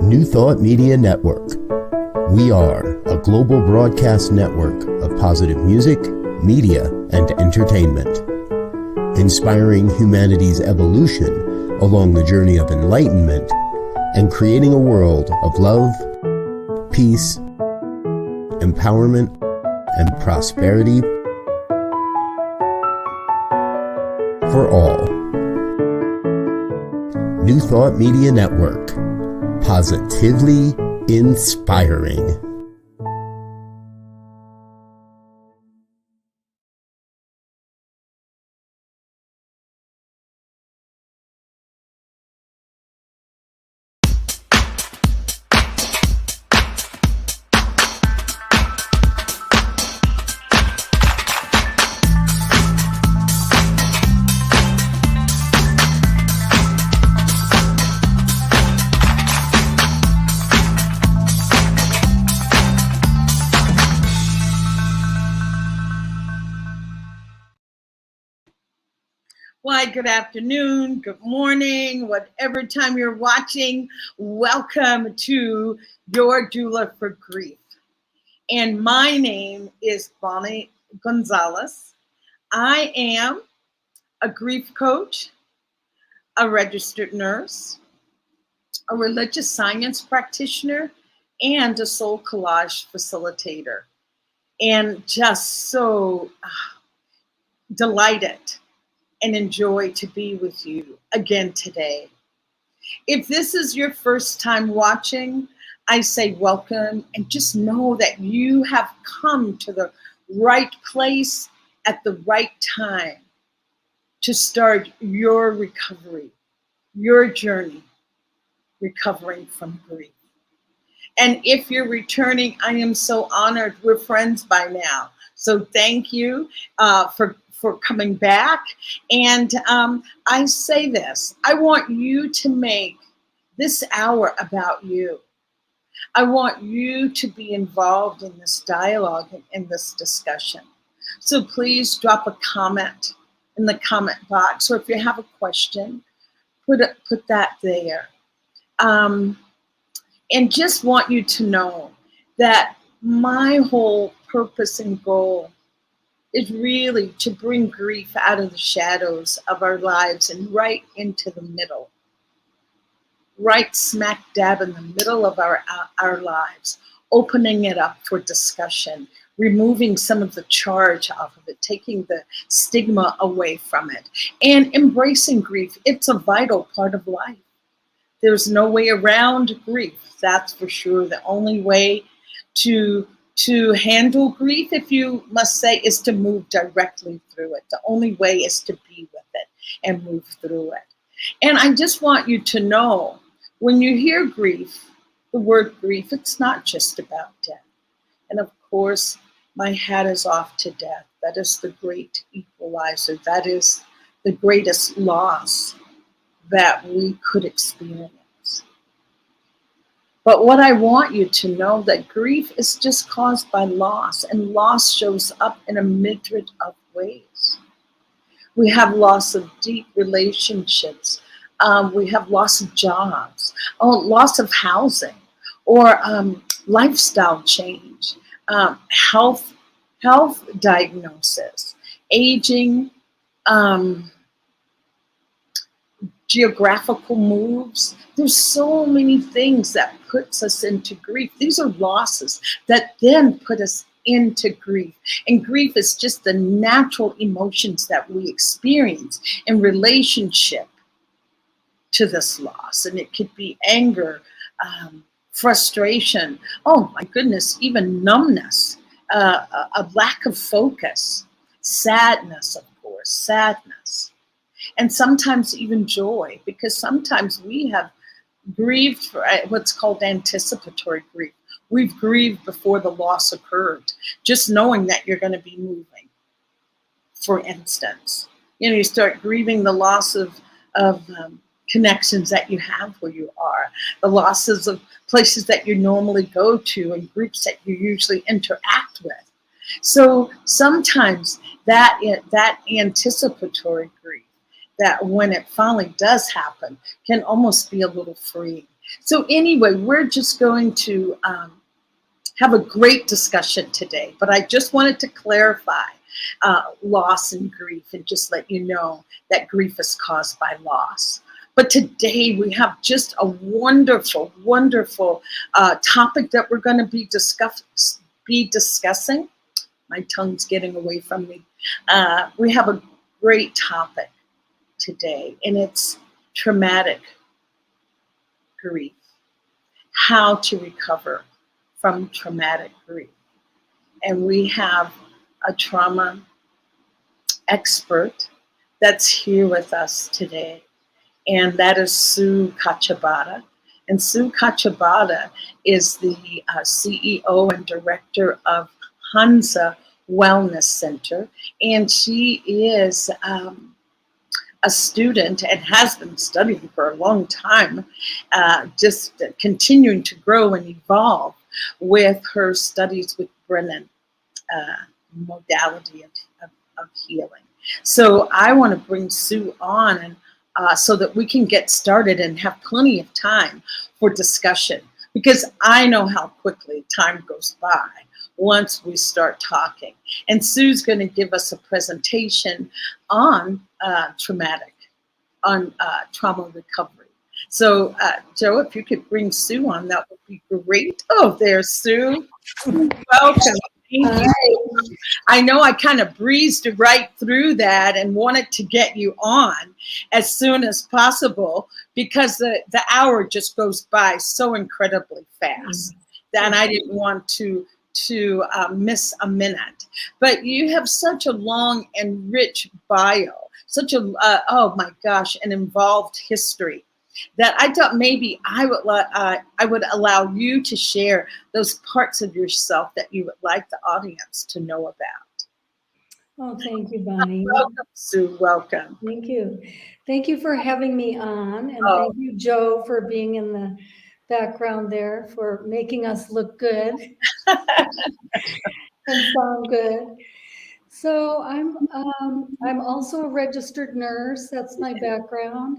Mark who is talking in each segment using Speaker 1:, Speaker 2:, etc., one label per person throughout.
Speaker 1: New Thought Media Network. We are a global broadcast network of positive music, media, and entertainment, inspiring humanity's evolution along the journey of enlightenment and creating a world of love, peace, empowerment, and prosperity for all. New Thought Media Network. Positively inspiring.
Speaker 2: Why, good afternoon, good morning, whatever time you're watching. Welcome to your Doula for Grief. And my name is Bonnie Gonzalez. I am a grief coach, a registered nurse, a religious science practitioner, and a soul collage facilitator. And just so delighted and enjoy to be with you again today. If this is your first time watching, I say welcome, and just know that you have come to the right place at the right time to start your recovery, your journey, recovering from grief. And if you're returning, I am so honored. We're friends by now. So thank you for coming back. And I say this, I want you to make this hour about you. I want you to be involved in this dialogue and in this discussion. So please drop a comment in the comment box, or if you have a question, put that there. And just want you to know that my whole purpose and goal is really to bring grief out of the shadows of our lives and right into the middle, right smack dab in the middle of our lives, opening it up for discussion, removing some of the charge off of it, taking the stigma away from it, and embracing grief. It's a vital part of life. There's no way around grief, that's for sure. The only way to handle grief, if you must say, is to move directly through it. The only way is to be with it and move through it. And I just want you to know, when you hear grief, the word grief, it's not just about death. And of course, my hat is off to death. That is the great equalizer. That is the greatest loss that we could experience. But what I want you to know, that grief is just caused by loss, and loss shows up in a myriad of ways. We have loss of deep relationships. We have loss of jobs, loss of housing, or lifestyle change, health diagnosis, aging, geographical moves. There's so many things that puts us into grief. These are losses that then put us into grief. And grief is just the natural emotions that we experience in relationship to this loss. And it could be anger, frustration, oh my goodness, even numbness, a lack of focus, sadness, of course, sadness. And sometimes even joy, because sometimes we have grieved for what's called anticipatory grief. We've grieved before the loss occurred, just knowing that you're going to be moving. For instance, you start grieving the loss of connections that you have where you are, the losses of places that you normally go to and groups that you usually interact with. So sometimes that anticipatory grief that when it finally does happen can almost be a little freeing. So anyway, we're just going to have a great discussion today, but I just wanted to clarify loss and grief and just let you know that grief is caused by loss. But today we have just a wonderful, wonderful topic that we're going to be discussing. My tongue's getting away from me. We have a great topic today, and it's traumatic grief. How to recover from traumatic grief. And we have a trauma expert that's here with us today, and that is Sue Cacibauda. And Sue Cacibauda is the CEO and director of Hansa Wellness Center, and she is a student and has been studying for a long time, just continuing to grow and evolve with her studies with Brennan modality of healing. So I want to bring Sue on and so that we can get started and have plenty of time for discussion, because I know how quickly time goes by once we start talking. And Sue's going to give us a presentation on trauma recovery. So, Joe, if you could bring Sue on, that would be great. Oh, there's Sue. Welcome. Thank you. I know I kind of breezed right through that and wanted to get you on as soon as possible, because the hour just goes by so incredibly fast that I didn't want to miss a minute. But you have such a long and rich bio, such a oh my gosh, an involved history, that I thought maybe I would allow you to share those parts of yourself that you would like the audience to know about.
Speaker 3: Oh, thank you, Bonnie.
Speaker 2: Welcome, Sue. Welcome.
Speaker 3: Thank you. Thank you for having me on, and thank you, Joe, for being in the background there, for making us look good and sound good. So I'm also a registered nurse. That's my background,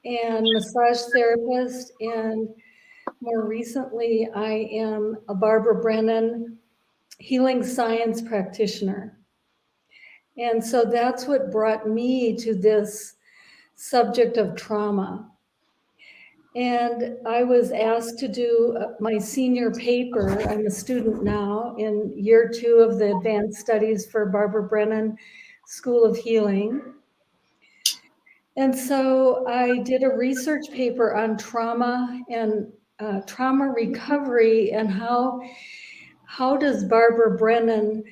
Speaker 3: and massage therapist, and more recently I am a Barbara Brennan healing science practitioner. And so that's what brought me to this subject of trauma. And I was asked to do my senior paper. I'm a student now in year 2 of the advanced studies for Barbara Brennan School of Healing. And so I did a research paper on trauma and trauma recovery, and how does Barbara Brennan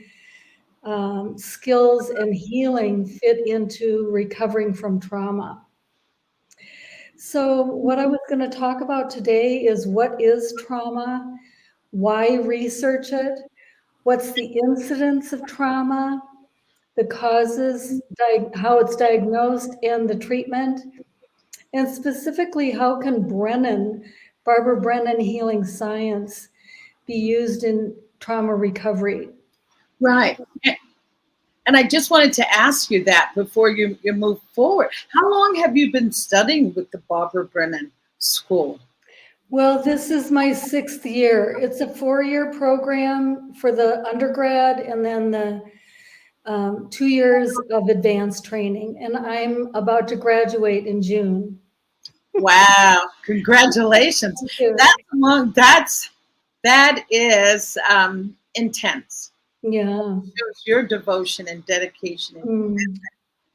Speaker 3: skills and healing fit into recovering from trauma. So what I was going to talk about today is, what is trauma? Why research it? What's the incidence of trauma? The causes, how it's diagnosed, and the treatment. And specifically, how can Barbara Brennan healing science be used in trauma recovery?
Speaker 2: Right. And I just wanted to ask you that before you move forward. How long have you been studying with the Barbara Brennan School?
Speaker 3: Well, this is my 6th year. It's a 4-year program for the undergrad, and then the 2 years of advanced training. And I'm about to graduate in June.
Speaker 2: Wow! Congratulations. That's long. That is intense.
Speaker 3: Yeah.
Speaker 2: It shows your devotion and dedication and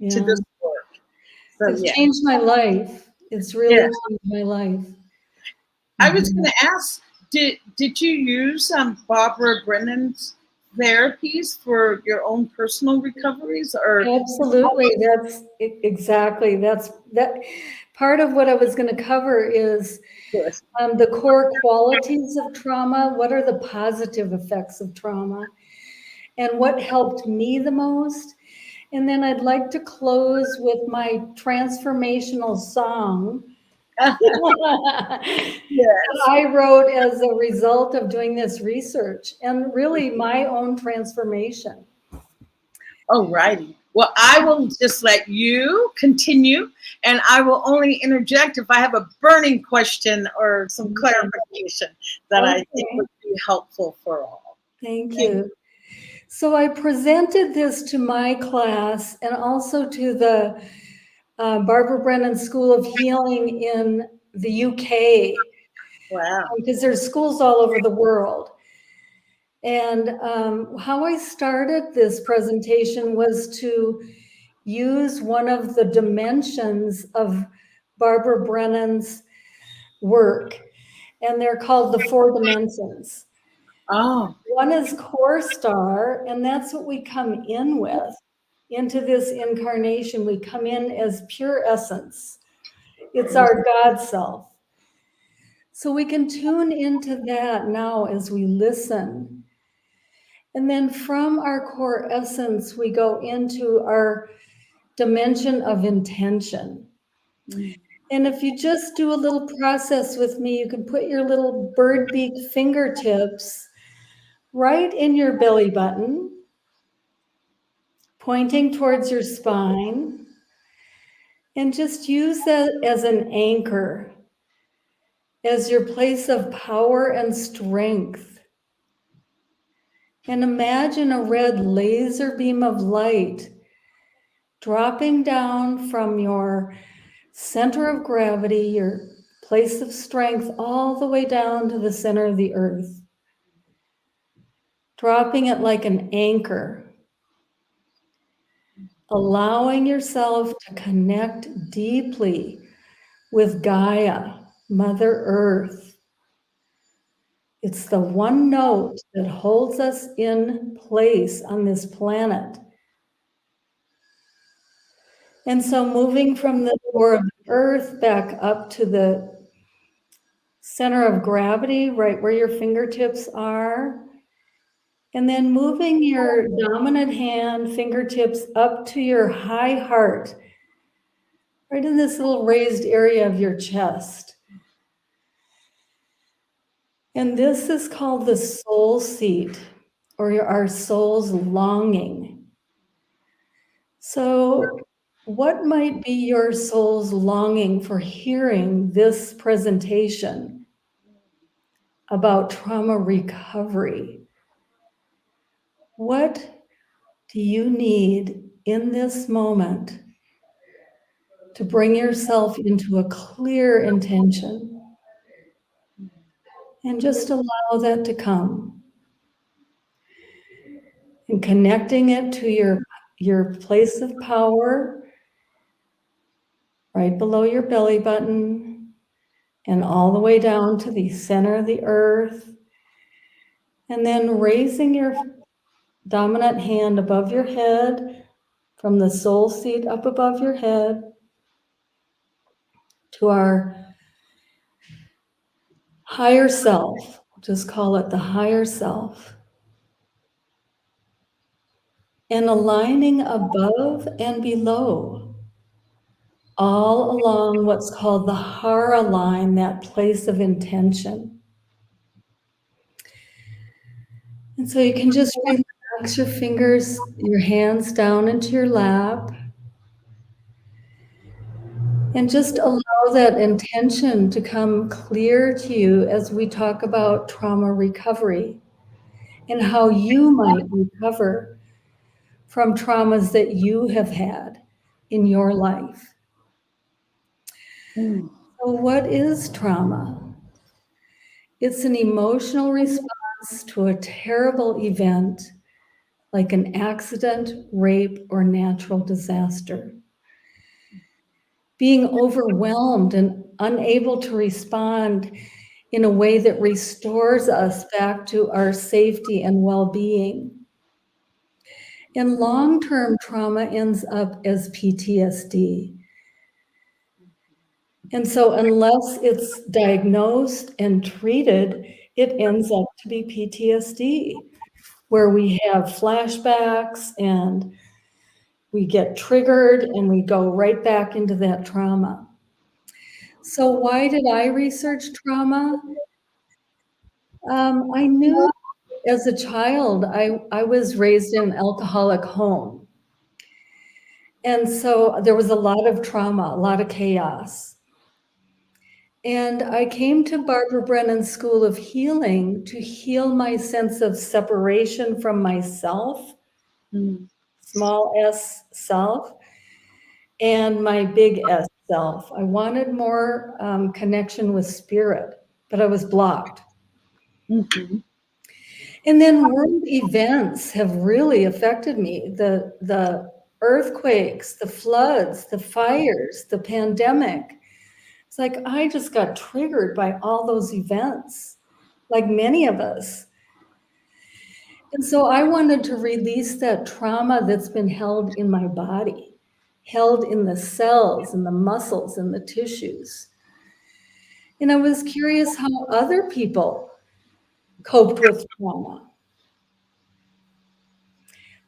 Speaker 2: to this work. So,
Speaker 3: it's changed my life. It's really changed my life.
Speaker 2: I was going to ask, did you use Barbara Brennan's therapies for your own personal recoveries? Or
Speaker 3: absolutely, that's exactly that. Part of what I was going to cover is the core qualities of trauma. What are the positive effects of trauma? And what helped me the most? And then I'd like to close with my transformational song that I wrote as a result of doing this research, and really my own transformation.
Speaker 2: Oh, righty. Well, I will just let you continue, and I will only interject if I have a burning question or some clarification that I think would be helpful for all.
Speaker 3: Thank you. So I presented this to my class and also to the Barbara Brennan School of Healing in the UK.
Speaker 2: Wow.
Speaker 3: Because there's schools all over the world. And how I started this presentation was to use one of the dimensions of Barbara Brennan's work, and they're called the 4 dimensions.
Speaker 2: Oh.
Speaker 3: One is core star, and that's what we come in with into this incarnation. We come in as pure essence. It's our God self. So we can tune into that now as we listen. And then from our core essence, we go into our dimension of intention. And if you just do a little process with me, you can put your little bird beak fingertips right in your belly button, pointing towards your spine, and just use that as an anchor, as your place of power and strength. And imagine a red laser beam of light dropping down from your center of gravity, your place of strength, all the way down to the center of the earth. Dropping it like an anchor. Allowing yourself to connect deeply with Gaia, Mother Earth. It's the one note that holds us in place on this planet. And so moving from the core of the earth back up to the center of gravity, right where your fingertips are. And then moving your dominant hand, fingertips up to your high heart, right in this little raised area of your chest. And this is called the soul seat, or our soul's longing. So what might be your soul's longing for hearing this presentation about trauma recovery? What do you need in this moment to bring yourself into a clear intention? And just allow that to come. And connecting it to your place of power, right below your belly button, and all the way down to the center of the earth. And then raising your dominant hand above your head, from the soul seat up above your head, to our higher self. Just call it the higher self. And aligning above and below, all along what's called the Hara line, that place of intention. And so you can just relax your fingers, your hands down into your lap, and just allow that intention to come clear to you as we talk about trauma recovery and how you might recover from traumas that you have had in your life. So what is trauma? It's an emotional response to a terrible event like an accident, rape, or natural disaster. Being overwhelmed and unable to respond in a way that restores us back to our safety and well-being. And long-term trauma ends up as PTSD. And so unless it's diagnosed and treated, it ends up to be PTSD, where we have flashbacks and we get triggered and we go right back into that trauma. So why did I research trauma? I knew as a child, I was raised in an alcoholic home. And so there was a lot of trauma, a lot of chaos. And I came to Barbara Brennan's School of Healing to heal my sense of separation from myself, small s self, and my big S self. I wanted more connection with spirit, but I was blocked.
Speaker 2: Mm-hmm.
Speaker 3: And then world events have really affected me. The earthquakes, the floods, the fires, the pandemic. It's like I just got triggered by all those events, like many of us. And so I wanted to release that trauma that's been held in my body, held in the cells and the muscles and the tissues. And I was curious how other people coped with trauma.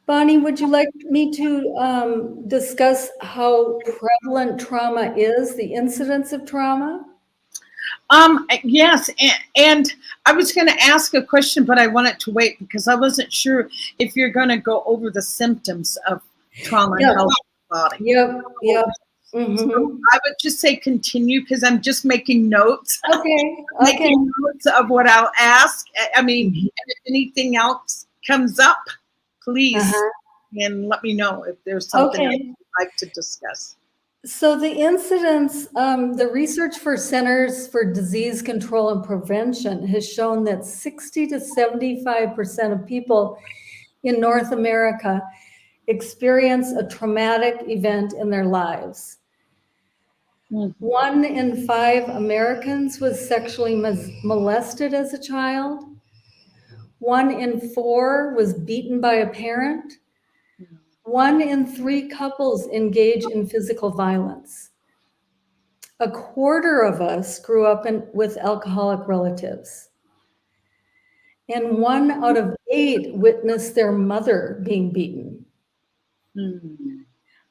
Speaker 3: Bonnie, would you like me to discuss how prevalent trauma is, the incidence of trauma?
Speaker 2: Yes, and I was going to ask a question, but I wanted to wait because I wasn't sure if you're going to go over the symptoms of trauma and health of the body.
Speaker 3: Yep. Mm-hmm.
Speaker 2: So I would just say continue because I'm just making notes.
Speaker 3: Okay.
Speaker 2: Making notes of what I'll ask. I mean, if anything else comes up, please and let me know if there's something you'd like to discuss.
Speaker 3: So the incidence, the research for Centers for Disease Control and Prevention has shown that 60 to 75% of people in North America experience a traumatic event in their lives. 1 in 5 Americans was sexually molested as a child. 1 in 4 was beaten by a parent. 1 in 3 couples engage in physical violence. 1/4 of us grew up with alcoholic relatives. And 1 out of 8 witnessed their mother being beaten.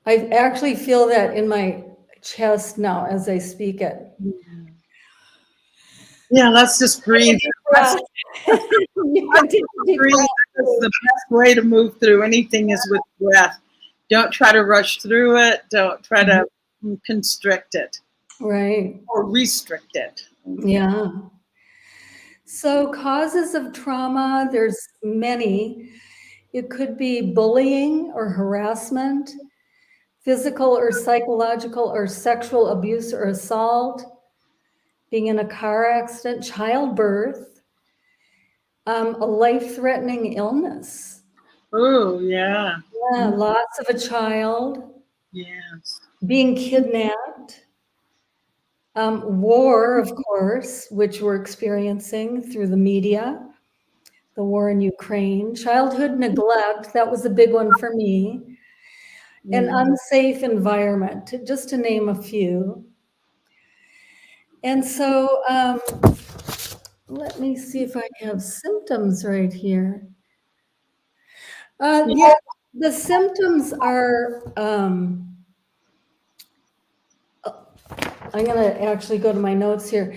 Speaker 3: I actually feel that in my chest now as I speak it.
Speaker 2: Yeah, let's just breathe. Breathe. That's the best way to move through anything is with breath. Don't try to rush through it. Don't try to constrict it.
Speaker 3: Right.
Speaker 2: Or restrict it.
Speaker 3: Yeah. So causes of trauma, there's many. It could be bullying or harassment, physical or psychological or sexual abuse or assault, being in a car accident, childbirth, a life-threatening illness.
Speaker 2: Oh, yeah.
Speaker 3: Yeah, loss of a child.
Speaker 2: Yes.
Speaker 3: Being kidnapped. War, of course, which we're experiencing through the media. The war in Ukraine. Childhood neglect, that was a big one for me. An unsafe environment, just to name a few. And so let me see if I have symptoms right here. Yeah, the symptoms are, I'm going to actually go to my notes here.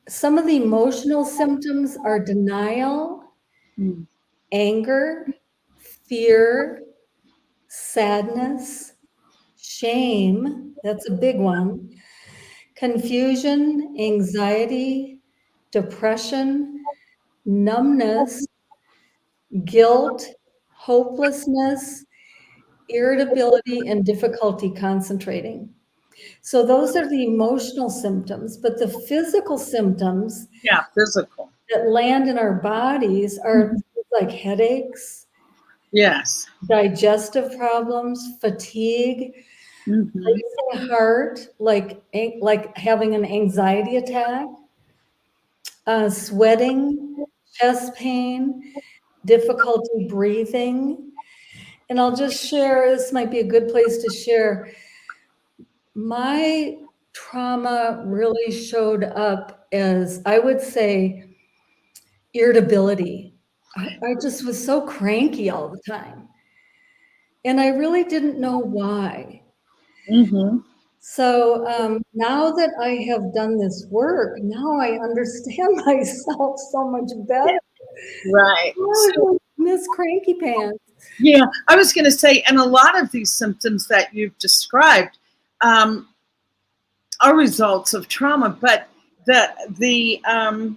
Speaker 3: Some of the emotional symptoms are denial, anger, fear, sadness, shame, that's a big one, confusion, anxiety, depression, numbness, guilt, hopelessness, irritability, and difficulty concentrating. So those are the emotional symptoms, but the physical symptoms
Speaker 2: physical
Speaker 3: that land in our bodies are like headaches, digestive problems, fatigue, racing heart, like having an anxiety attack, sweating, chest pain, difficulty breathing. And I'll just share, this might be a good place to share. My trauma really showed up as, I would say, irritability. I just was so cranky all the time. And I really didn't know why. So now that I have done this work, now I understand myself so much better.
Speaker 2: Right.
Speaker 3: Oh, Miss Cranky Pants.
Speaker 2: Yeah, I was going to say, and a lot of these symptoms that you've described are results of trauma, but I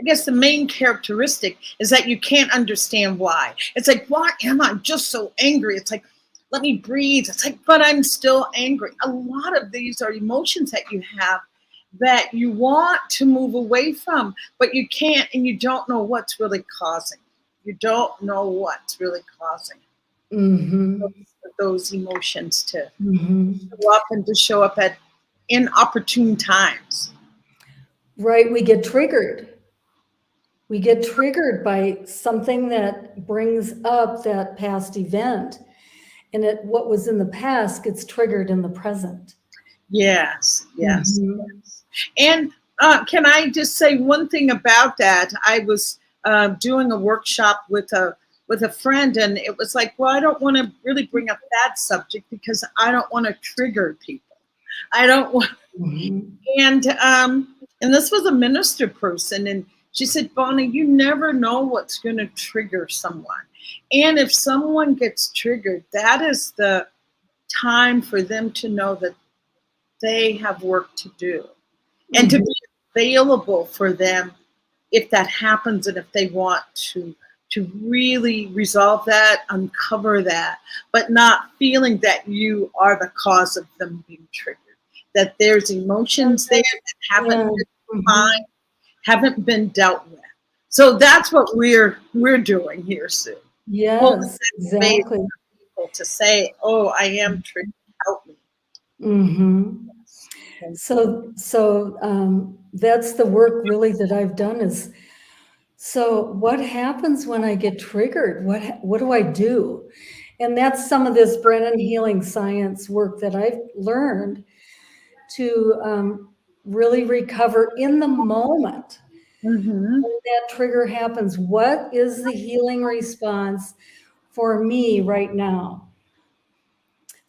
Speaker 2: guess the main characteristic is that you can't understand why. It's like, why am I just so angry? It's like, let me breathe. It's like, but I'm still angry. A lot of these are emotions that you have that you want to move away from, but you can't, and you don't know what's really causing. You don't know what's really causing those emotions to show up and to show up at inopportune times.
Speaker 3: Right, we get triggered. We get triggered by something that brings up that past event, and what was in the past gets triggered in the present.
Speaker 2: Yes. And can I just say one thing about that? I was doing a workshop with a friend, and it was like, well, I don't want to really bring up that subject because I don't want to trigger people. I don't want, and this was a minister person, and she said, Bonnie, you never know what's going to trigger someone. And if someone gets triggered, that is the time for them to know that they have work to do and to be available for them if that happens and if they want to really resolve that, uncover that, but not feeling that you are the cause of them being triggered, that there's emotions there that haven't been defined, haven't been dealt with. So that's what we're doing here, Sue.
Speaker 3: Yes, exactly.
Speaker 2: People to say, oh, I am triggered, help me.
Speaker 3: So that's the work really that I've done is, so what happens when I get triggered? What do I do? And that's some of this Brennan healing science work that I've learned to really recover in the moment. When that trigger happens, what is the healing response for me right now?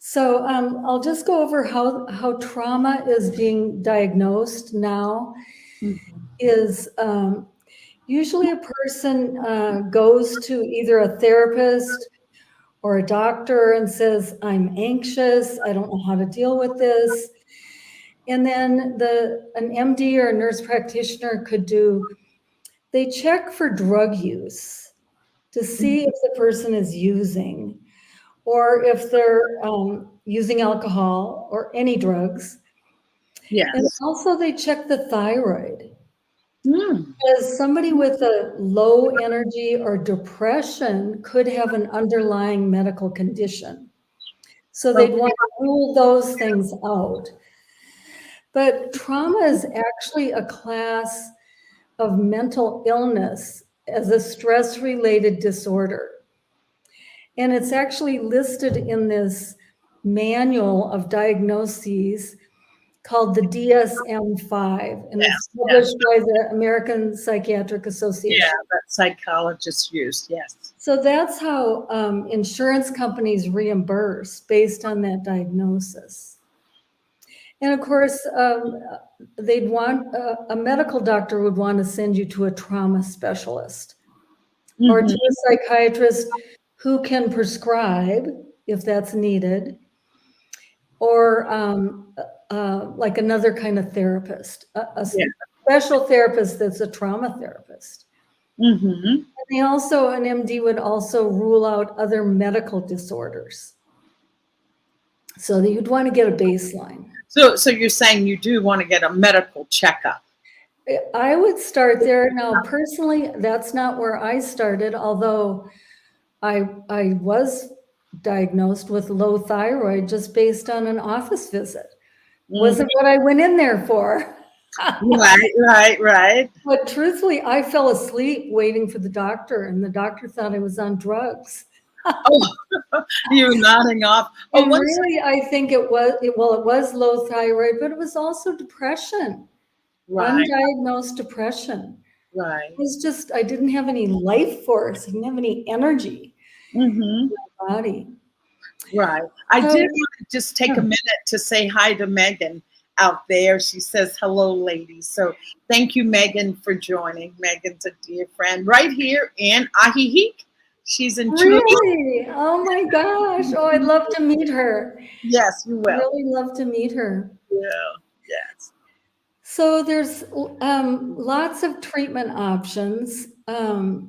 Speaker 3: So I'll just go over how trauma is being diagnosed now. Is usually a person goes to either a therapist or a doctor and says, I'm anxious, I don't know how to deal with this. And then an MD or a nurse practitioner they check for drug use to see if the person is using, or if they're using alcohol or any drugs.
Speaker 2: Yes.
Speaker 3: And also they check the thyroid. Because somebody with a low energy or depression could have an underlying medical condition. So they'd want to rule those things out. But trauma is actually a class of mental illness as a stress-related disorder. And it's actually listed in this manual of diagnoses called the DSM-5, and it's published by the American Psychiatric Association.
Speaker 2: Yeah, that psychologists use, yes.
Speaker 3: So that's how insurance companies reimburse based on that diagnosis. And of course, they'd want, a medical doctor would want to send you to a trauma specialist or to a psychiatrist who can prescribe if that's needed, or like another kind of therapist, a special therapist that's a trauma therapist. And they also, an MD would also rule out other medical disorders. So that you'd want to get a baseline.
Speaker 2: So you're saying you do want to get a medical checkup?
Speaker 3: I would start there. Now, personally, that's not where I started, although I was diagnosed with low thyroid just based on an office visit. Wasn't what I went in there for.
Speaker 2: Right.
Speaker 3: But truthfully, I fell asleep waiting for the doctor, and the doctor thought I was on drugs.
Speaker 2: You're nodding off.
Speaker 3: And really, I think it was low thyroid, but it was also depression, undiagnosed depression.
Speaker 2: Right.
Speaker 3: It was just, I didn't have any life force. I didn't have any energy in my body.
Speaker 2: Right. I did want to just take a minute to say hi to Megan out there. She says, hello, ladies. So thank you, Megan, for joining. Megan's a dear friend right here in Ahihi, She's in Chile.
Speaker 3: Really? Oh my gosh. Oh, I'd love to meet her.
Speaker 2: Yes, you will.
Speaker 3: Really love to meet her.
Speaker 2: Yeah. Yes.
Speaker 3: So there's lots of treatment options. I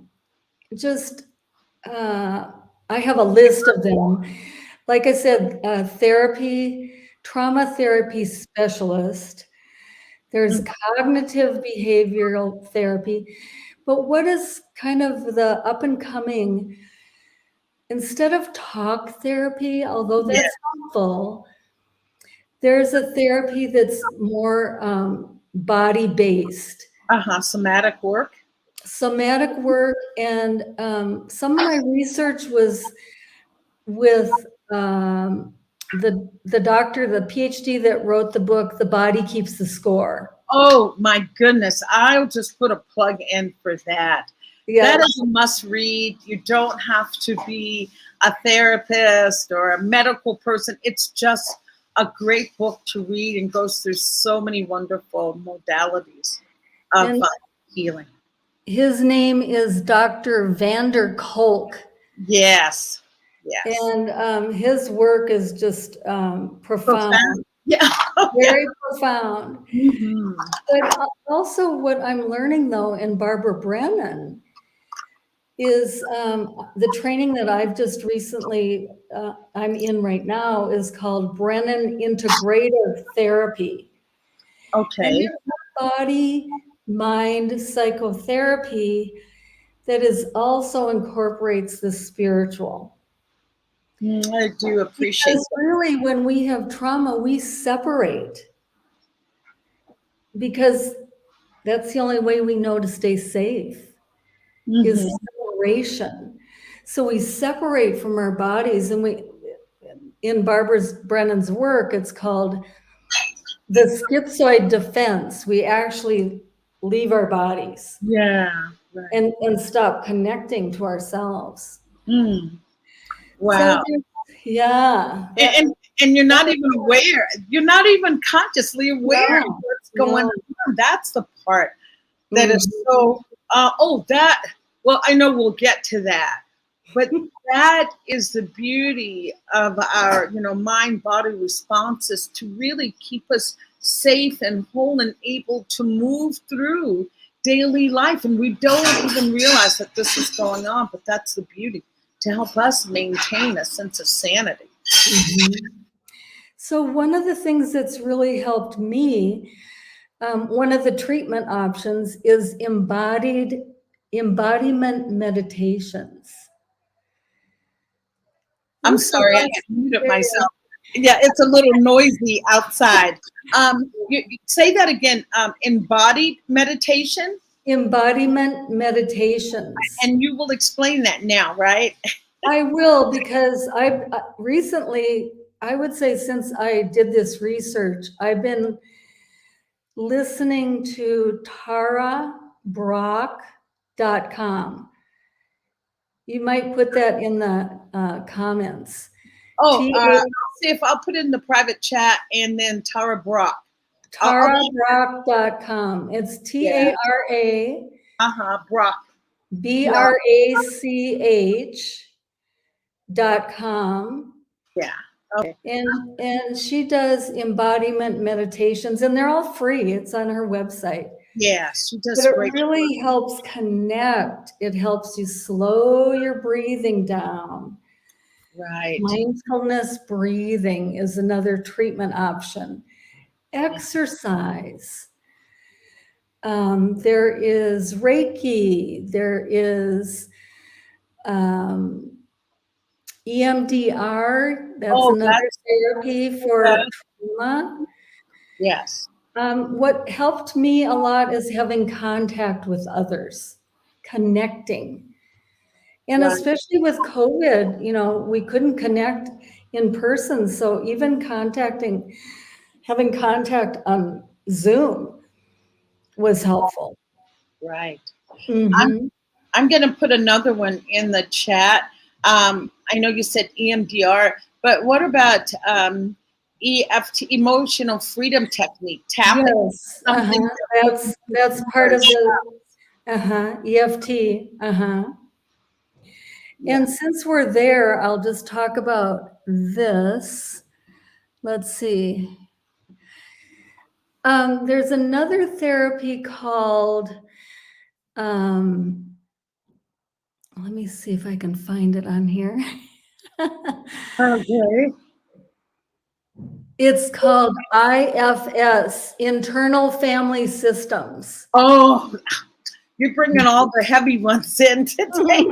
Speaker 3: have a list of them. Like I said, therapy, trauma therapy specialist. There's cognitive behavioral therapy. But what is kind of the up and coming, instead of talk therapy, although that's helpful, there's a therapy that's more body-based.
Speaker 2: Somatic work.
Speaker 3: Somatic work, and some of my research was with the doctor, the PhD that wrote the book, The Body Keeps the Score.
Speaker 2: Oh my goodness. I'll just put a plug in for that. Yeah. That is a must read. You don't have to be a therapist or a medical person. It's just a great book to read and goes through so many wonderful modalities of healing.
Speaker 3: His name is Dr. Vander Kolk.
Speaker 2: Yes. Yes.
Speaker 3: And his work is just profound.
Speaker 2: Yeah.
Speaker 3: Very profound.
Speaker 2: Mm-hmm.
Speaker 3: But also what I'm learning, though, in Barbara Brennan is the training that I've just recently, I'm in right now, is called Brennan Integrative Therapy.
Speaker 2: Okay.
Speaker 3: And it's body, mind, psychotherapy that is also incorporates the spiritual.
Speaker 2: I do appreciate
Speaker 3: because really, when we have trauma, we separate because that's the only way we know to stay safe is separation. So we separate from our bodies, and we, in Brennan's work, it's called the schizoid defense. We actually leave our bodies.
Speaker 2: Yeah. Right.
Speaker 3: And stop connecting to ourselves.
Speaker 2: Wow.
Speaker 3: So, yeah.
Speaker 2: And you're not even aware. You're not even consciously aware of what's going on. That's the part that is so, well, I know we'll get to that. But that is the beauty of our, mind-body responses to really keep us safe and whole and able to move through daily life. And we don't even realize that this is going on, but that's the beauty, to help us maintain a sense of sanity.
Speaker 3: So one of the things that's really helped me, one of the treatment options is embodiment meditations.
Speaker 2: I'm sorry, I muted myself. Yeah, it's a little noisy outside. You say that again. Embodied meditation?
Speaker 3: Embodiment meditations.
Speaker 2: And you will explain that now, right?
Speaker 3: I will, because I've recently, I would say since I did this research, I've been listening to TaraBrach.com. You might put that in the comments.
Speaker 2: Oh, see if I'll put it in the private chat, and then Tara Brach.
Speaker 3: TaraBrach.com. It's TARA.
Speaker 2: Brach.
Speaker 3: BRACH.com.
Speaker 2: Yeah. Okay.
Speaker 3: And she does embodiment meditations, and they're all free. It's on her website.
Speaker 2: Yeah, she does.
Speaker 3: But it really helps connect. It helps you slow your breathing down.
Speaker 2: Right.
Speaker 3: Mindfulness breathing is another treatment option. Exercise. There is Reiki. There is EMDR. That's another therapy for trauma.
Speaker 2: Yes.
Speaker 3: What helped me a lot is having contact with others, connecting. And especially with COVID, we couldn't connect in person. So even having contact on Zoom was helpful.
Speaker 2: Right. I'm going to put another one in the chat. I know you said EMDR, but what about EFT, emotional freedom technique, tapping?
Speaker 3: Yes, that's part of the EFT. And since we're there, I'll just talk about this. Let's see. There's another therapy called, let me see if I can find it on here.
Speaker 2: Okay.
Speaker 3: It's called IFS, Internal Family Systems.
Speaker 2: Oh, you're bringing all the heavy ones in today.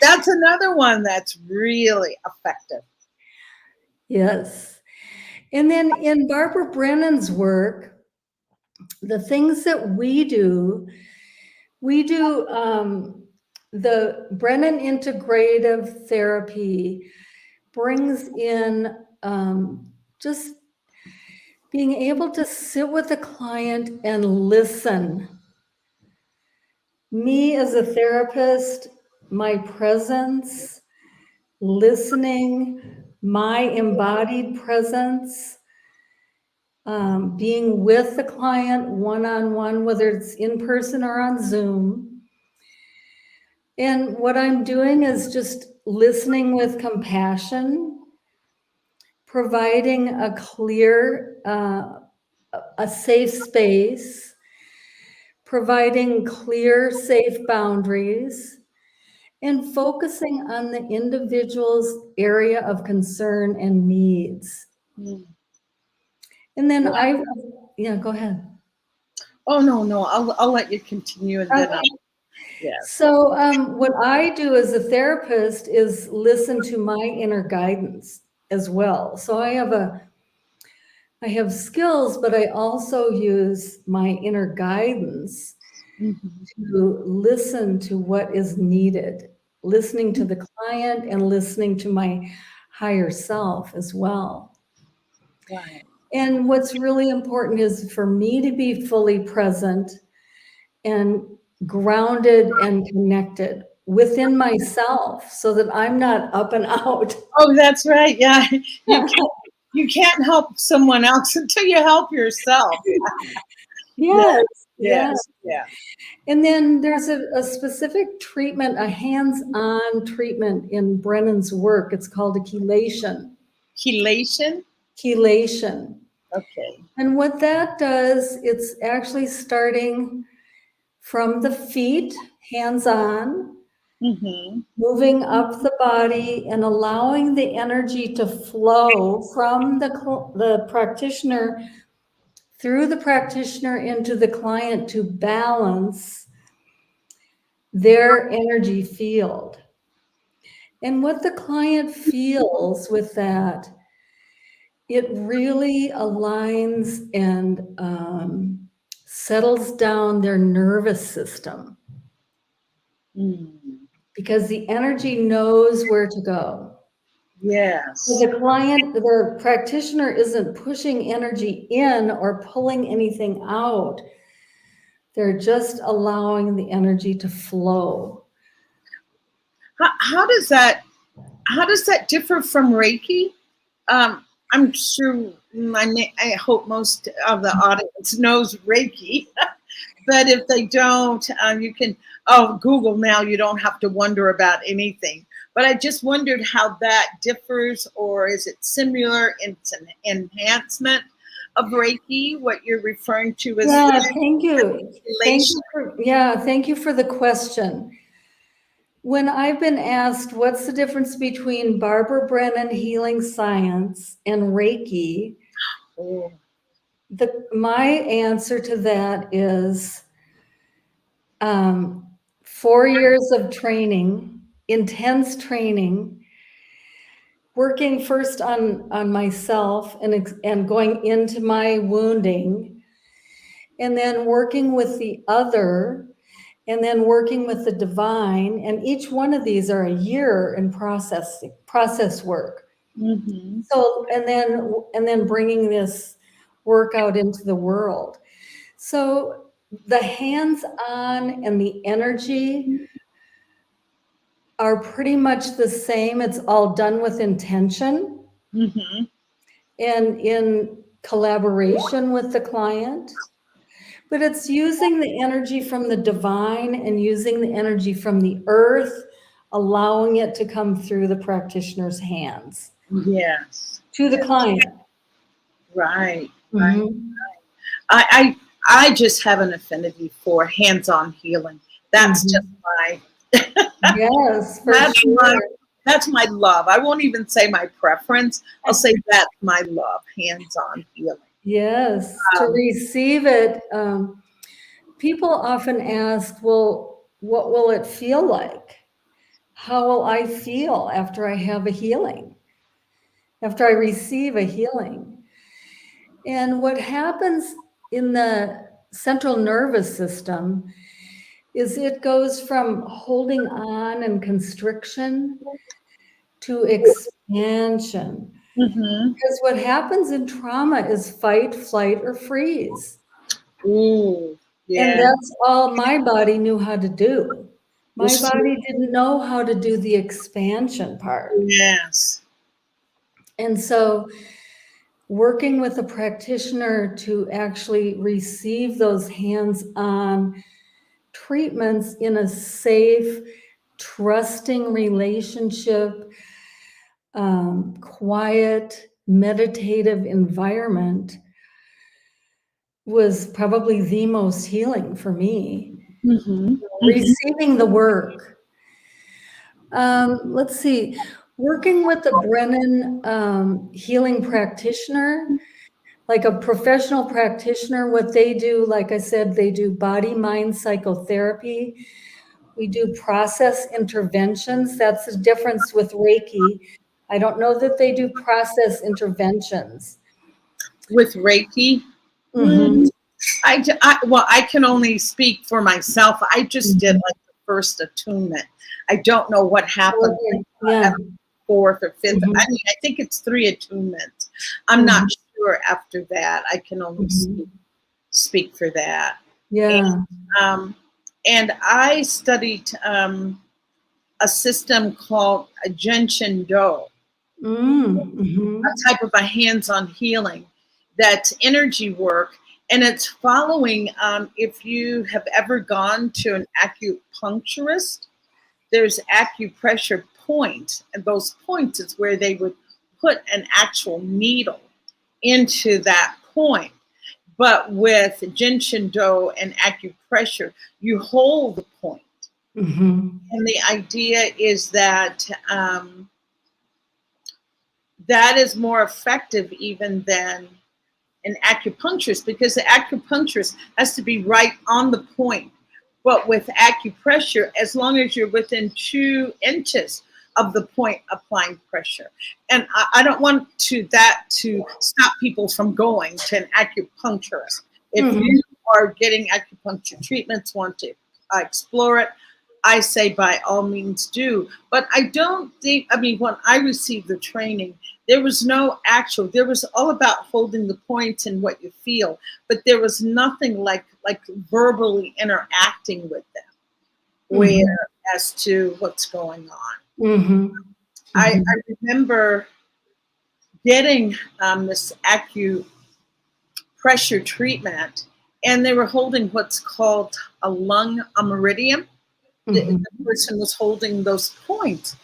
Speaker 2: That's another one that's really effective.
Speaker 3: Yes. And then in Barbara Brennan's work, the things that we do the Brennan integrative therapy brings in just being able to sit with the client and listen. Me as a therapist, my presence, listening, my embodied presence, being with the client one-on-one, whether it's in person or on Zoom. And what I'm doing is just listening with compassion, providing a clear, a safe space, providing clear, safe boundaries, and focusing on the individual's area of concern and needs. And then go ahead.
Speaker 2: Oh, no, I'll let you continue. And then
Speaker 3: So what I do as a therapist is listen to my inner guidance as well. So I have skills, but I also use my inner guidance to listen to what is needed, listening to the client and listening to my higher self as well.
Speaker 2: Right.
Speaker 3: And what's really important is for me to be fully present and grounded and connected within myself so that I'm not up and out.
Speaker 2: Oh, that's right. Yeah. You can't help someone else until you help yourself.
Speaker 3: Yes.
Speaker 2: Yeah.
Speaker 3: And then there's a specific treatment, a hands-on treatment in Brennan's work. It's called a chelation.
Speaker 2: Chelation?
Speaker 3: Chelation.
Speaker 2: Okay.
Speaker 3: And what that does, it's actually starting from the feet, hands-on, moving up the body and allowing the energy to flow from the practitioner through the practitioner into the client to balance their energy field. And what the client feels with that, it really aligns and settles down their nervous system. Because the energy knows where to go.
Speaker 2: Yes.
Speaker 3: So the practitioner isn't pushing energy in or pulling anything out. They're just allowing the energy to flow.
Speaker 2: How does that differ from Reiki? I'm sure I hope most of the audience knows Reiki, but if they don't, you can Google now. You don't have to wonder about anything. But I just wondered how that differs, or is it similar? It's an enhancement of Reiki. What you're referring to is
Speaker 3: thank you. Thank you for the question. When I've been asked what's the difference between Barbara Brennan healing science and Reiki, my answer to that is 4 years of training, intense training, working first on myself and going into my wounding, and then working with the other, and then working with the divine. And each one of these are a year in process work. So, and then bringing this work out into the world. So the hands-on and the energy are pretty much the same. It's all done with intention and in collaboration with the client. But it's using the energy from the divine and using the energy from the earth, allowing it to come through the practitioner's hands
Speaker 2: Yes.
Speaker 3: to the client.
Speaker 2: Right. Right.
Speaker 3: Mhm.
Speaker 2: I just have an affinity for hands-on healing. That's just my
Speaker 3: Yes, for
Speaker 2: that's
Speaker 3: sure.
Speaker 2: that's my love. I won't even say my preference. I'll say that's my love, hands-on healing.
Speaker 3: Yes, to receive it. People often ask, well, what will it feel like? How will I feel after I have a healing? After I receive a healing? And what happens in the central nervous system is it goes from holding on and constriction to expansion. Because what happens in trauma is fight, flight, or freeze.
Speaker 2: Ooh, yeah.
Speaker 3: And that's all my body knew how to do. My body didn't know how to do the expansion part.
Speaker 2: Yes.
Speaker 3: And so working with a practitioner to actually receive those hands-on treatments in a safe, trusting relationship, quiet, meditative environment was probably the most healing for me. Receiving the work. Let's see, working with a Brennan healing practitioner, like a professional practitioner, what they do, like I said, they do body-mind psychotherapy. We do process interventions. That's the difference with Reiki. I don't know that they do process interventions.
Speaker 2: With Reiki? Well, I can only speak for myself. I just did like the first attunement. I don't know what happened at the fourth or fifth. I mean, I think it's 3 attunements. I'm not sure after that. I can only speak for that.
Speaker 3: Yeah.
Speaker 2: And I studied a system called a Genshin Do, a type of a hands-on healing that's energy work. And it's following, if you have ever gone to an acupuncturist, there's acupressure points, and those points is where they would put an actual needle into that point. But with Genshin Do and acupressure, you hold the point. And the idea is that that is more effective even than an acupuncturist, because the acupuncturist has to be right on the point. But with acupressure, as long as you're within 2 inches of the point applying pressure. And I don't want that to stop people from going to an acupuncturist. If you are getting acupuncture treatments, want to explore it, I say by all means do. But I don't think, I mean, when I received the training, there was no actual, there was all about holding the points and what you feel, but there was nothing like verbally interacting with them, where as to what's going on. I remember getting this acupressure treatment, and they were holding what's called a meridian. The person was holding those points.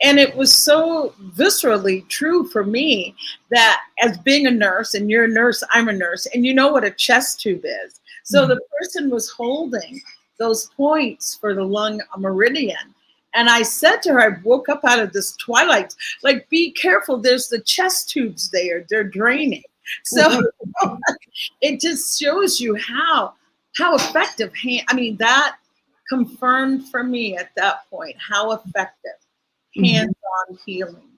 Speaker 2: And it was so viscerally true for me that, as being a nurse, and you're a nurse, I'm a nurse, and you know what a chest tube is. So the person was holding those points for the lung meridian. And I said to her, I woke up out of this twilight, like, be careful, there's the chest tubes there, they're draining. So it just shows you how effective, I mean, that confirmed for me at that point how effective hands-on healing,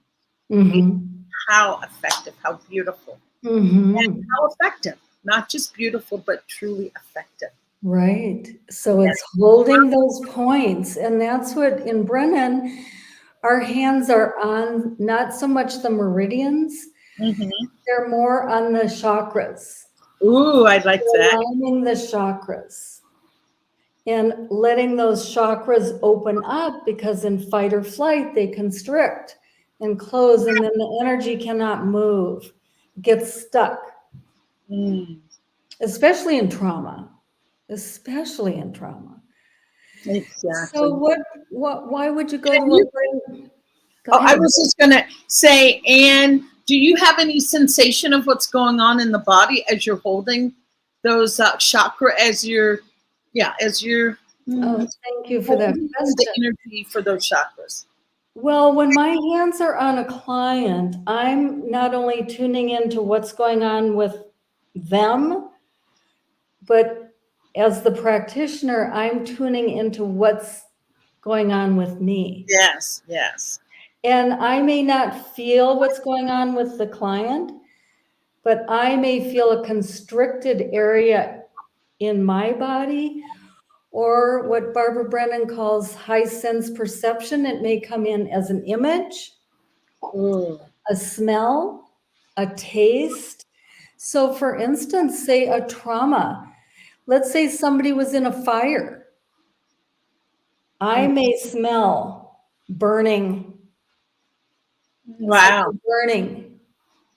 Speaker 2: how effective, how beautiful, and how effective, not just beautiful, but truly effective.
Speaker 3: Right. So it's holding those points. And that's what in Brennan, our hands are on not so much the meridians, they're more on the chakras.
Speaker 2: Ooh, I like that.
Speaker 3: Aligning the chakras and letting those chakras open up, because in fight or flight, they constrict and close, and then the energy cannot move, gets stuck, especially in trauma.
Speaker 2: Exactly.
Speaker 3: So why would you go
Speaker 2: Can
Speaker 3: to
Speaker 2: you-
Speaker 3: a brain? Go
Speaker 2: Oh, I
Speaker 3: ahead.
Speaker 2: was just gonna say, Anne, do you have any sensation of what's going on in the body as you're holding those chakra, as you're
Speaker 3: Oh, thank you for that
Speaker 2: holding
Speaker 3: question.
Speaker 2: the energy for those chakras?
Speaker 3: Well, when my hands are on a client, I'm not only tuning into what's going on with them, but as the practitioner, I'm tuning into what's going on with me.
Speaker 2: Yes, yes.
Speaker 3: And I may not feel what's going on with the client, but I may feel a constricted area in my body, or what Barbara Brennan calls high sense perception. It may come in as an image, a smell, a taste. So for instance, say a trauma. Let's say somebody was in a fire. I may smell burning.
Speaker 2: Wow.
Speaker 3: Burning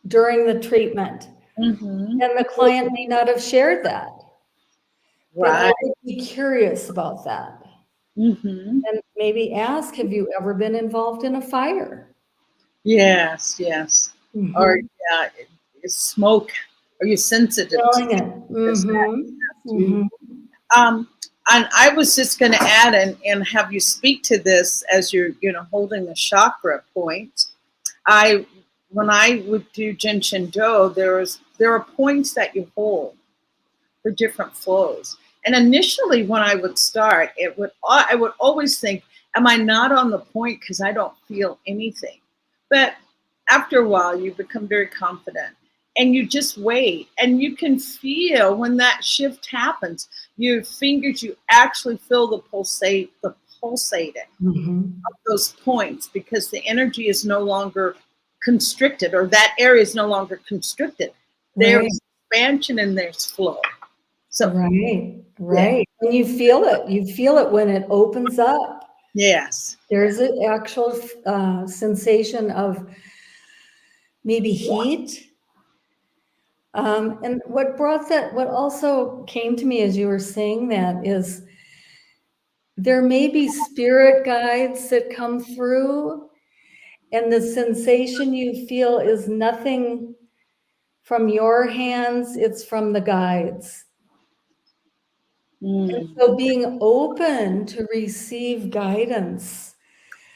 Speaker 3: during the treatment.
Speaker 2: Mm-hmm.
Speaker 3: And the client may not have shared that. But I
Speaker 2: Right.
Speaker 3: would be curious about that.
Speaker 2: Mm-hmm.
Speaker 3: And maybe ask, have you ever been involved in a fire?
Speaker 2: Yes, yes.
Speaker 3: Mhm.
Speaker 2: Or smoke. Are you sensitive to
Speaker 3: Smelling it. Mhm.
Speaker 2: and I was just going to add and have you speak to this as you're holding the chakra point. When I would do Jin Shin Do, there are points that you hold for different flows. And initially, when I would start, I would always think, "Am I not on the point because I don't feel anything?" But after a while, you become very confident, and you just wait, and you can feel when that shift happens. Your fingers, you actually feel the pulsating
Speaker 3: Mhm.
Speaker 2: of those points because the energy is no longer constricted, or that area is no longer constricted.
Speaker 3: Right.
Speaker 2: There's expansion and there's flow. So
Speaker 3: Right. And you feel it. You feel it when it opens up.
Speaker 2: yes.
Speaker 3: There's an actual sensation of maybe heat. And what also came to me as you were saying that is there may be spirit guides that come through, and the sensation you feel is nothing from your hands, it's from the guides. And so being open to receive guidance.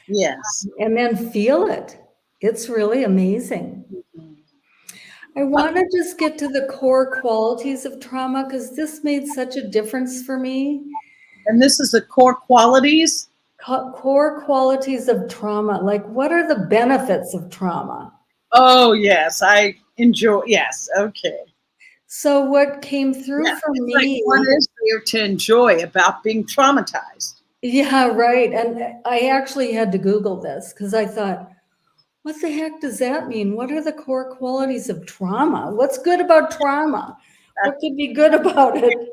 Speaker 2: Yes.
Speaker 3: And then feel it. It's really amazing. I want to just get to the core qualities of trauma because this made such a difference for me.
Speaker 2: And this is the core qualities.
Speaker 3: Core qualities of trauma. Like, what are the benefits of trauma?
Speaker 2: Oh yes, I enjoy. Yes, okay.
Speaker 3: So, what came through for
Speaker 2: It's
Speaker 3: me?
Speaker 2: like what is there to enjoy about being traumatized?
Speaker 3: Yeah, right. And I actually had to Google this because I thought, what the heck does that mean? What are the core qualities of trauma? What's good about trauma? What could be good about it?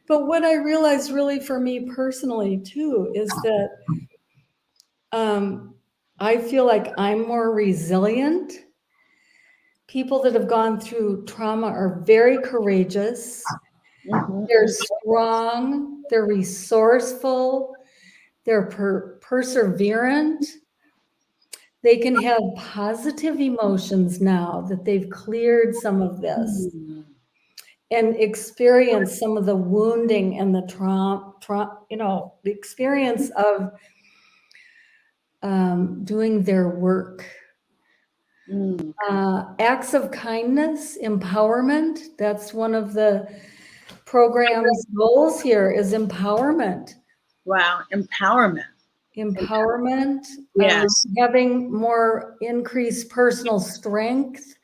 Speaker 3: But what I realized really for me personally too is that I feel like I'm more resilient. People that have gone through trauma are very courageous. They're strong. They're resourceful. They're perseverant. They can have positive emotions now that they've cleared some of this and experience some of the wounding and the the experience of doing their work. Acts of kindness, empowerment. That's one of the program's goals here is empowerment.
Speaker 2: Wow, empowerment. Yes.
Speaker 3: Having more increased personal strength,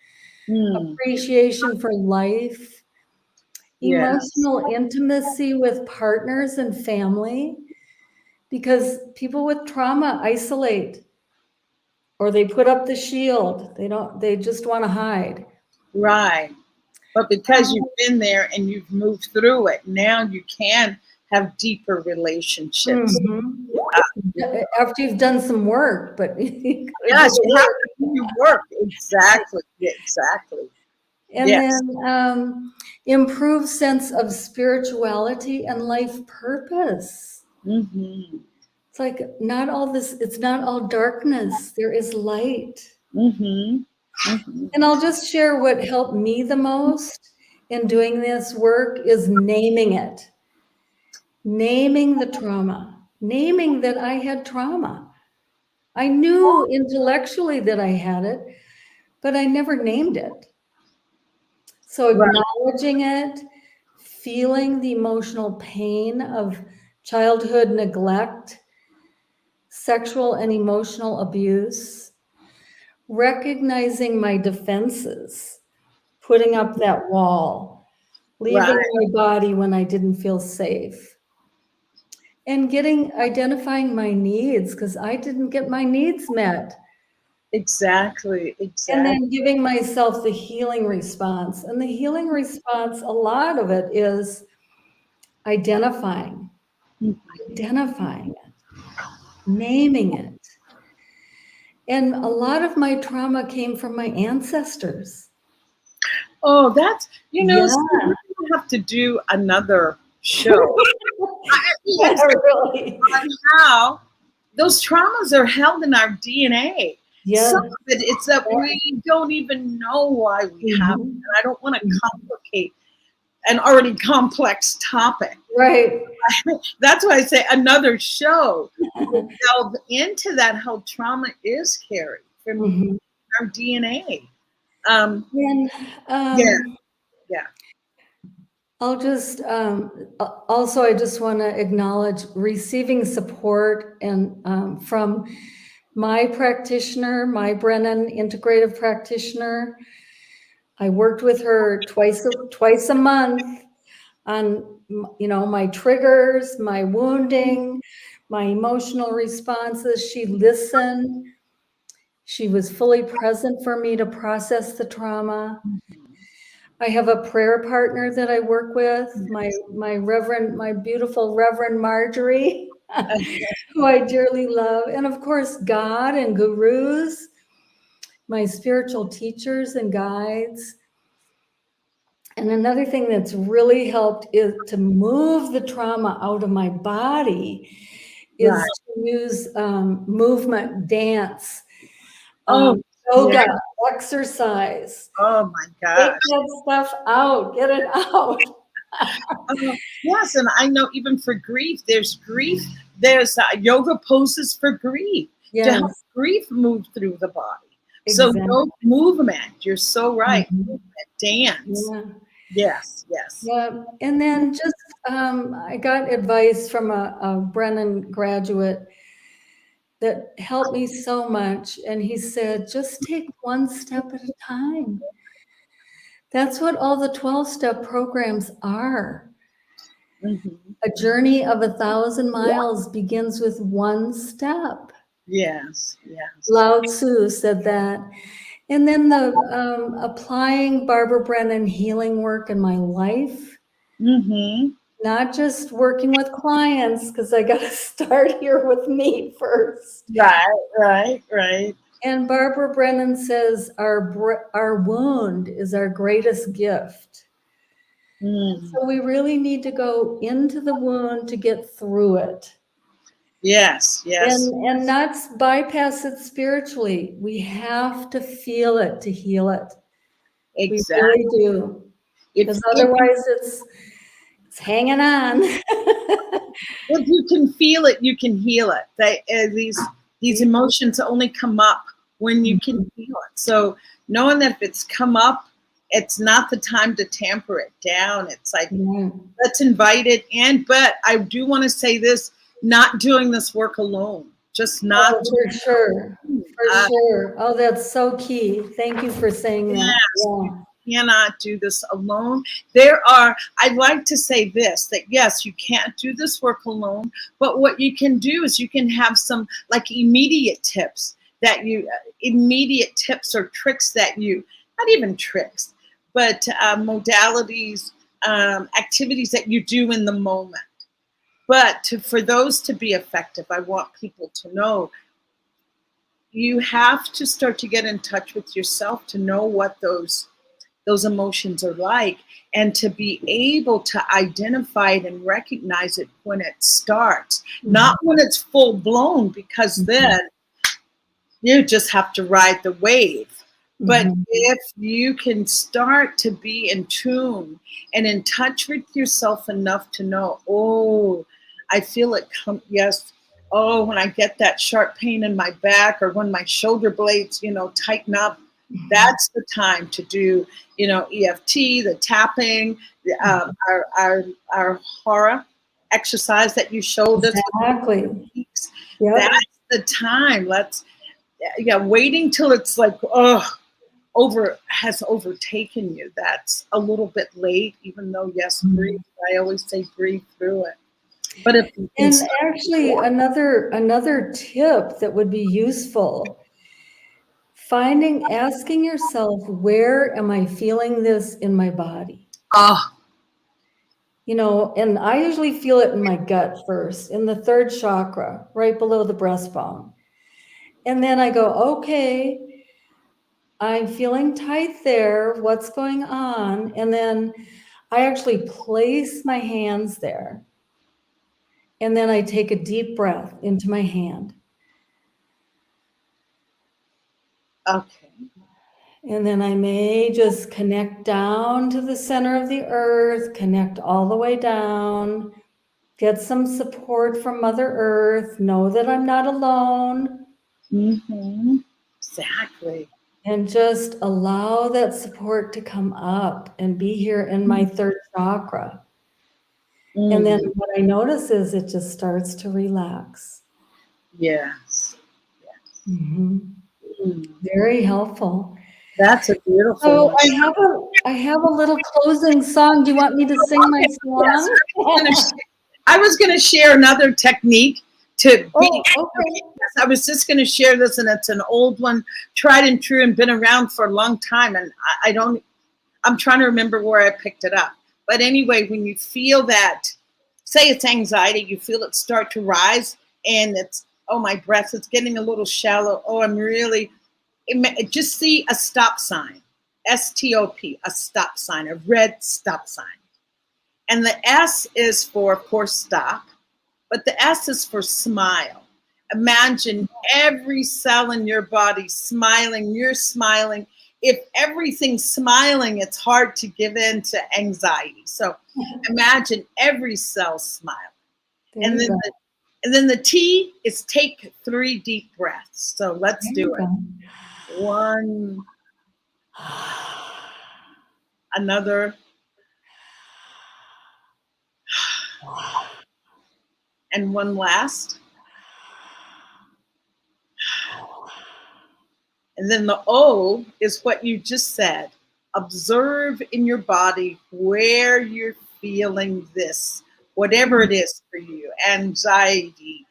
Speaker 3: appreciation for life, emotional intimacy with partners and family, because people with trauma isolate or they put up the shield. They just want to hide.
Speaker 2: Right. But because you've been there and you've moved through it, now you can have deeper relationships.
Speaker 3: After you've done some work, but
Speaker 2: yes, you have to do your work. Exactly. Exactly.
Speaker 3: And then improve sense of spirituality and life purpose.
Speaker 2: Mm-hmm.
Speaker 3: It's like not all this, it's not all darkness. There is light.
Speaker 2: Mm-hmm. Mm-hmm.
Speaker 3: And I'll just share what helped me the most in doing this work is naming it. Naming the trauma. Naming that I had trauma. I knew intellectually that I had it, but I never named it. So acknowledging it, feeling the emotional pain of childhood neglect, sexual and emotional abuse, recognizing my defenses, putting up that wall, leaving my body when I didn't feel safe, and identifying my needs because I didn't get my needs met.
Speaker 2: Exactly.
Speaker 3: And then giving myself the healing response. And the healing response, a lot of it is identifying it, naming it. And a lot of my trauma came from my ancestors.
Speaker 2: Oh, that's, you know,
Speaker 3: Yeah.
Speaker 2: so we have to do another show.
Speaker 3: Yeah, really.
Speaker 2: On how those traumas are held in our DNA.
Speaker 3: Yeah.
Speaker 2: Some of it, it's that we don't even know why we have it. And I don't want to complicate an already complex topic.
Speaker 3: Right.
Speaker 2: That's why I say another show. We'll delve into that, how trauma is carried from our DNA. Yeah.
Speaker 3: I'll just also, I just want to acknowledge receiving support and from my practitioner, my Brennan integrative practitioner. I worked with her twice a month on, you know, my triggers, my wounding, my emotional responses. She listened. She was fully present for me to process the trauma. I have a prayer partner that I work with, my beautiful Reverend Marjorie, who I dearly love. And of course, God and gurus, my spiritual teachers and guides. And another thing that's really helped is to move the trauma out of my body is to use movement, dance, yoga, exercise.
Speaker 2: Oh my gosh.
Speaker 3: Get that stuff out, get it out.
Speaker 2: Yes, and I know even for grief, there's yoga poses for grief to help grief move through the body. Exactly. So no movement, you're so right. Movement, dance. Yes.
Speaker 3: Yeah, and then just I got advice from a Brennan graduate that helped me so much, and he said, just take one step at a time. That's what all the 12-step programs are. A journey of 1,000 miles begins with one step.
Speaker 2: Yes.
Speaker 3: Lao Tzu said that. And then the applying Barbara Brennan healing work in my life. Not just working with clients, because I got to start here with me first.
Speaker 2: Right.
Speaker 3: And Barbara Brennan says our wound is our greatest gift. So we really need to go into the wound to get through it.
Speaker 2: Yes.
Speaker 3: And not bypass it spiritually. We have to feel it to heal it.
Speaker 2: Exactly.
Speaker 3: We really do. Because otherwise it's hanging on.
Speaker 2: If you can feel it, you can heal it. These emotions only come up when you can feel it. So knowing that if it's come up, it's not the time to tamper it down. It's like, let's invite it in. But I do want to say this, not doing this work alone. Just not.
Speaker 3: Oh, for sure. For sure. Oh, that's so key. Thank you for saying that.
Speaker 2: You cannot do this alone. I'd like to say this, that yes, you can't do this work alone, but what you can do is you can have some like immediate tips or tricks that not even tricks, but modalities, activities that you do in the moment. But for those to be effective, I want people to know you have to start to get in touch with yourself to know what those those emotions are like, and to be able to identify it and recognize it when it starts, not when it's full blown, because then you just have to ride the wave. But if you can start to be in tune and in touch with yourself enough to know, oh, I feel it come, yes. Oh, when I get that sharp pain in my back, or when my shoulder blades, tighten up, that's the time to do, EFT, the tapping, our horror exercise that you showed us.
Speaker 3: Exactly. Yep.
Speaker 2: That's the time. Waiting till it's like, has overtaken you. That's a little bit late, even though, yes, breathe. I always say breathe through it. But
Speaker 3: actually, another tip that would be useful, asking yourself, where am I feeling this in my body? And I usually feel it in my gut first, in the third chakra, right below the breastbone. And then I go, okay, I'm feeling tight there. What's going on? And then I actually place my hands there. And then I take a deep breath into my hand.
Speaker 2: Okay.
Speaker 3: And then I may just connect down to the center of the earth, connect all the way down, get some support from Mother Earth, know that I'm not alone.
Speaker 2: Exactly.
Speaker 3: And just allow that support to come up and be here in my third chakra. And then what I notice is it just starts to relax.
Speaker 2: Yes.
Speaker 3: Very helpful.
Speaker 2: That's a beautiful
Speaker 3: So
Speaker 2: one.
Speaker 3: I have a little closing song. Do you want me to sing my song?
Speaker 2: Yes, I was going to share another technique to be.
Speaker 3: Okay.
Speaker 2: Yes, I was just going to share this, and it's an old one, tried and true, and been around for a long time. And I'm trying to remember where I picked it up. But anyway, when you feel that, say it's anxiety, you feel it start to rise, and it's, oh, my breath is getting a little shallow. Oh, I'm really, just see a stop sign, STOP, a stop sign, a red stop sign. And the S is for, of course, stop, but the S is for smile. Imagine every cell in your body smiling, you're smiling. If everything's smiling, it's hard to give in to anxiety. So imagine every cell smiling. And then the T is take 3 deep breaths. So let's do it. 1, another, and one last. And then the O is what you just said. Observe in your body where you're feeling this, whatever it is for you, anxiety,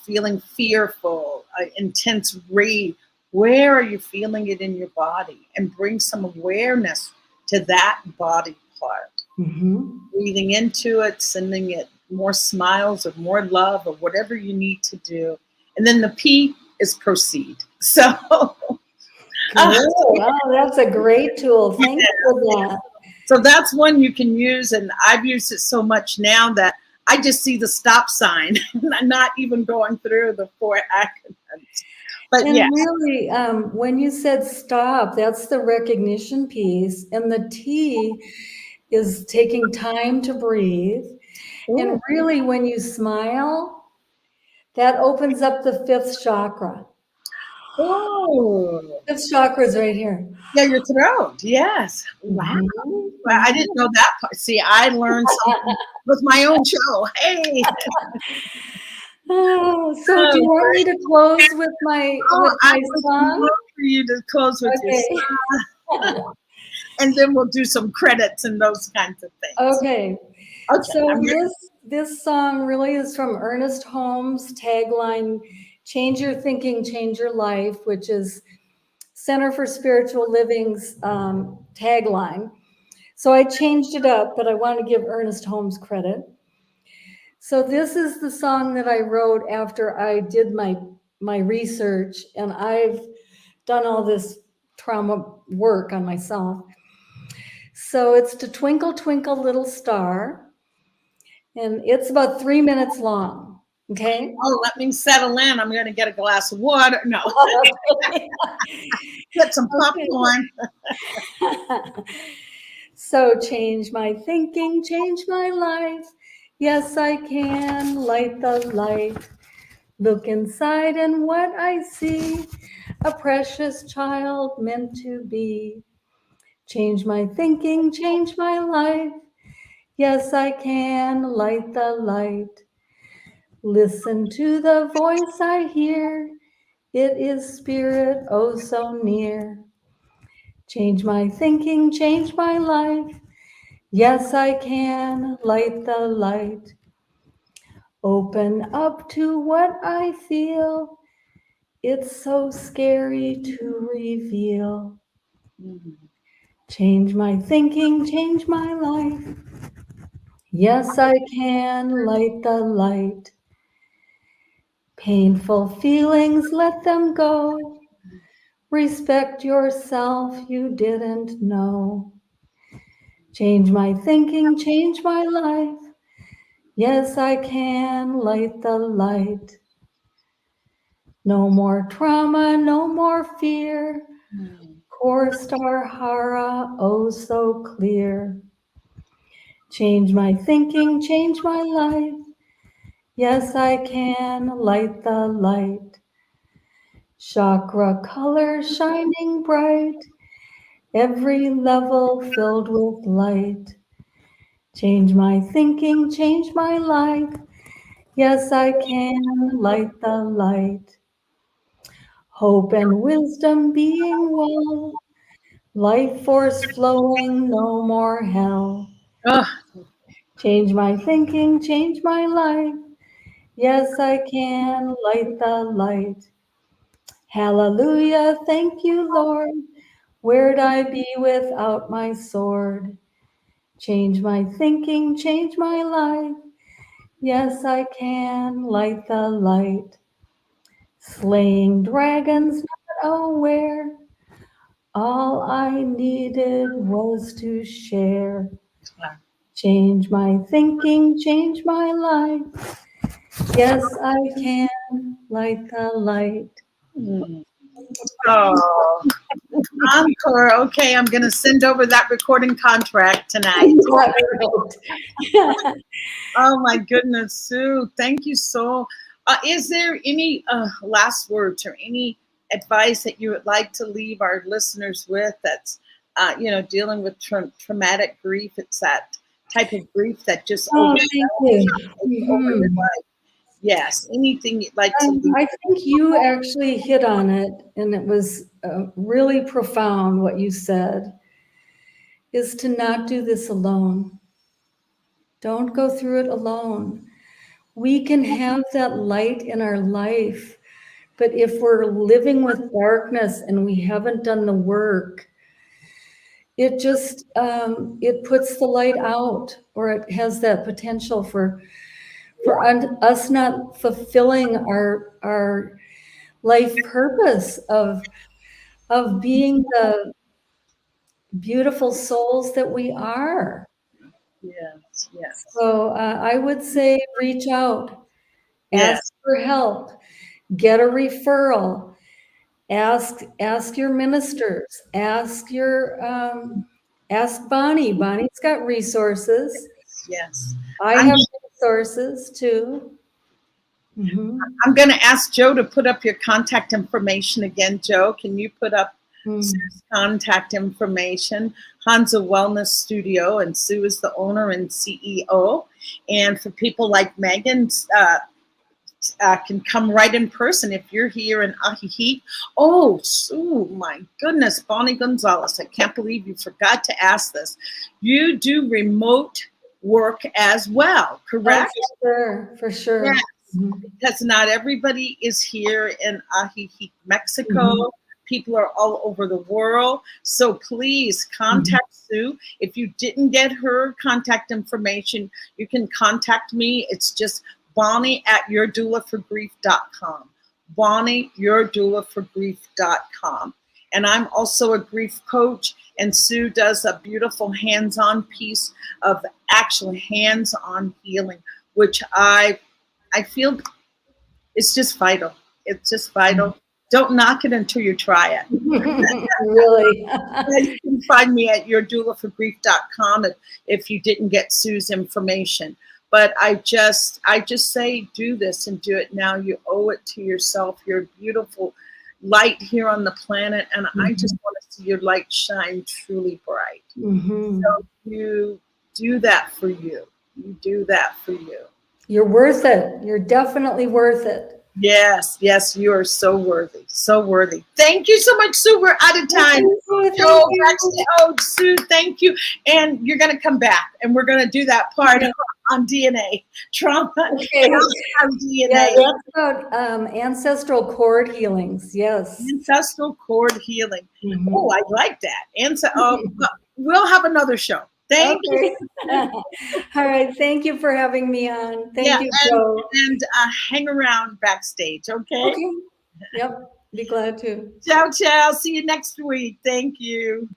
Speaker 2: feeling fearful, intense rage. Where are you feeling it in your body? And bring some awareness to that body part. Breathing into it, sending it more smiles or more love or whatever you need to do. And then the P is proceed. So
Speaker 3: wow, that's a great tool. Thank you for that.
Speaker 2: So that's one you can use, and I've used it so much now that I just see the stop sign and I'm not even going through the 4 acronyms. But
Speaker 3: and really, when you said stop, that's the recognition piece, and the T is taking time to breathe. And really, when you smile, that opens up the 5th chakra.
Speaker 2: Oh,
Speaker 3: 5th chakra is right here.
Speaker 2: Yeah, your throat. Yes. Wow. Well, I didn't know that part. See, I learned something with my own show. Hey.
Speaker 3: So do you want me to close with my song?
Speaker 2: Love for you to close with your song. And then we'll do some credits and those kinds of things.
Speaker 3: Okay. So this song really is from Ernest Holmes' tagline, Change Your Thinking, Change Your Life, which is Center for Spiritual Living's tagline. So I changed it up, but I want to give Ernest Holmes credit. So this is the song that I wrote after I did my research, and I've done all this trauma work on myself. So it's to Twinkle, Twinkle, Little Star. And it's about 3 minutes long. Okay.
Speaker 2: Oh, let me settle in. I'm going to get a glass of water. No. Get some popcorn.
Speaker 3: So change my thinking, change my life. Yes, I can light the light. Look inside and what I see, a precious child meant to be. Change my thinking, change my life. Yes, I can light the light. Listen to the voice I hear. It is spirit, oh so near. Change my thinking, change my life. Yes, I can light the light. Open up to what I feel. It's so scary to reveal. Change my thinking, change my life. Yes, I can light the light. Painful feelings, let them go. Respect yourself, you didn't know. Change my thinking, change my life. Yes, I can light the light. No more trauma, no more fear. Core star hara, oh so clear. Change my thinking, change my life. Yes, I can light the light. Chakra color shining bright. Every level filled with light. Change my thinking, change my life. Yes, I can light the light. Hope and wisdom being well. Life force flowing, no more hell.
Speaker 2: Ugh.
Speaker 3: Change my thinking, change my life. Yes, I can light the light. Hallelujah, thank you, Lord. Where'd I be without my sword? Change my thinking, change my life. Yes, I can light the light. Slaying dragons, not aware. All I needed was to share. Change my thinking, change my life. Yes, I can light the light.
Speaker 2: Oh, encore. Okay, I'm going to send over that recording contract tonight. Oh my goodness, Sue, thank you so. Is there any last words or any advice that you would like to leave our listeners with? That's dealing with traumatic grief. It's that type of grief that just
Speaker 3: Oh, thank you.
Speaker 2: over your life. Yes, anything you'd like to leave?
Speaker 3: I think you actually hit on it, and it was really profound what you said, is to not do this alone. Don't go through it alone. We can have that light in our life, but if we're living with darkness and we haven't done the work, it just, it puts the light out, or it has that potential for us not fulfilling our life purpose of being the beautiful souls that we are.
Speaker 2: Yes, yes.
Speaker 3: So I would say reach out,
Speaker 2: Yes.
Speaker 3: ask for help, get a referral, ask your ministers, ask Bonnie. Bonnie's got resources.
Speaker 2: Yes.
Speaker 3: I have resources too.
Speaker 2: I'm going to ask Joe to put up your contact information again. Joe, can you put up Sue's contact information? Hansa Wellness Studio, and Sue is the owner and CEO. And for people like Megan, can come right in person if you're here in Ajijic. Oh, Sue, my goodness, Bonnie Gonzalez, I can't believe you forgot to ask this. You do remote work as well, correct?
Speaker 3: Oh, for sure.
Speaker 2: Yes, because not everybody is here in Ajijic, Mexico. People are all over the world. So please contact Sue. If you didn't get her contact information, you can contact me. It's just Bonnie at yourdoulaforgrief.com. Bonnie, yourdoulaforgrief.com. And I'm also a grief coach. And Sue does a beautiful hands-on piece of actual hands-on healing, which I feel is just vital. It's just vital. Don't knock it until you try it.
Speaker 3: Really?
Speaker 2: You can find me at yourdoulaforgrief.com if you didn't get Sue's information. But I just say do this and do it now. You owe it to yourself. You're a beautiful light here on the planet, and I just want to see your light shine truly bright. So you do that for you. You do that for you.
Speaker 3: You're worth it. You're definitely worth it.
Speaker 2: Yes, yes, you are so worthy, so worthy. Thank you so much, Sue. We're out of time. Sue, thank you. And you're going to come back, and we're going to do that part on DNA, trauma,
Speaker 3: okay.
Speaker 2: on DNA.
Speaker 3: Yeah, that's about ancestral cord healings, yes.
Speaker 2: Ancestral cord healing. Oh, I like that. We'll have another show. Thank you.
Speaker 3: All right. Thank you for having me on. Thank you, Joe.
Speaker 2: And hang around backstage, okay?
Speaker 3: Okay. Yep. Be glad to.
Speaker 2: Ciao, ciao. See you next week. Thank you.